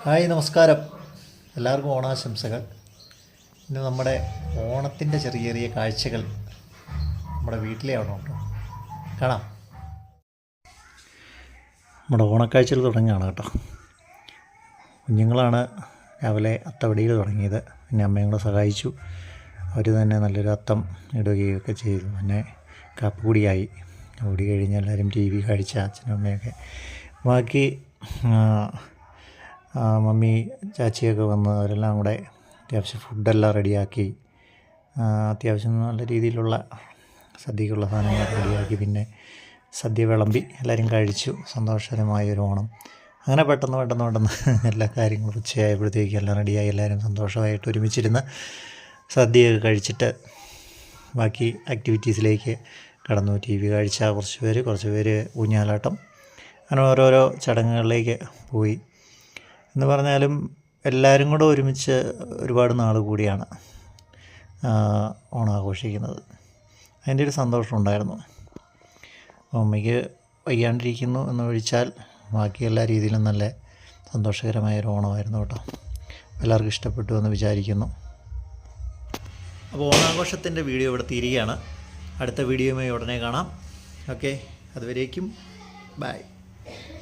Hi നമസ്കാരം, എല്ലാവർക്കും ഓണാശംസകൾ. ഇന്ന് നമ്മുടെ ഓണത്തിൻ്റെ ചെറിയ ചെറിയ കാഴ്ചകൾ നമ്മുടെ വീട്ടിലെ അവിടെ ഉണ്ടോ കാണാം. നമ്മുടെ ഓണക്കാഴ്ചകൾ തുടങ്ങുകയാണ് കേട്ടോ. കുഞ്ഞുങ്ങളാണ് രാവിലെ അത്തവടിയിൽ തുടങ്ങിയത്. പിന്നെ അമ്മയും കൂടെ സഹായിച്ചു. അവർ തന്നെ നല്ലൊരു അത്തം ഇടുകയൊക്കെ ചെയ്തു. പിന്നെ കാപ്പിക്കുടിയായി. കൂടി കഴിഞ്ഞ് എല്ലാവരും ടി വി കാഴ്ച, അച്ഛനും അമ്മയൊക്കെ. ബാക്കി മമ്മി ചാച്ചിയൊക്കെ വന്ന് അവരെല്ലാം കൂടെ അത്യാവശ്യം ഫുഡെല്ലാം റെഡിയാക്കി. അത്യാവശ്യം നല്ല രീതിയിലുള്ള സദ്യക്കുള്ള സാധനങ്ങളൊക്കെ റെഡിയാക്കി. പിന്നെ സദ്യ വിളമ്പി എല്ലാവരും കഴിച്ചു. സന്തോഷകരമായൊരു ഓണം. അങ്ങനെ പെട്ടെന്ന് എല്ലാ കാര്യങ്ങളും ഉച്ചയായപ്പോഴത്തേക്കും എല്ലാം റെഡിയായി. എല്ലാവരും സന്തോഷമായിട്ട് ഒരുമിച്ചിരുന്ന് സദ്യയൊക്കെ കഴിച്ചിട്ട് ബാക്കി ആക്ടിവിറ്റീസിലേക്ക് കടന്നു. ടി വി കാഴ്ച, കുറച്ച് പേര് ഊഞ്ഞാലാട്ടം, അങ്ങനെ ഓരോരോ ചടങ്ങുകളിലേക്ക് പോയി. എന്ന് പറഞ്ഞാലും എല്ലാവരും കൂടെ ഒരുമിച്ച് ഒരുപാട് നാൾ കൂടിയാണ് ഓണം ആഘോഷിക്കുന്നത്. അതിൻ്റെ ഒരു സന്തോഷം ഉണ്ടായിരുന്നു. അമ്മയ്ക്ക് വയ്യാണ്ടിരിക്കുന്നു എന്നൊഴിച്ചാൽ ബാക്കി എല്ലാ രീതിയിലും നല്ല സന്തോഷകരമായൊരു ഓണമായിരുന്നു കേട്ടോ. എല്ലാവർക്കും ഇഷ്ടപ്പെട്ടു എന്ന് വിചാരിക്കുന്നു. അപ്പോൾ ഓണാഘോഷത്തിൻ്റെ വീഡിയോ ഇവിടെ തീരുകയാണ്. അടുത്ത വീഡിയോയുമായി ഉടനെ കാണാം. ഓക്കെ, അതുവരേക്കും ബൈ.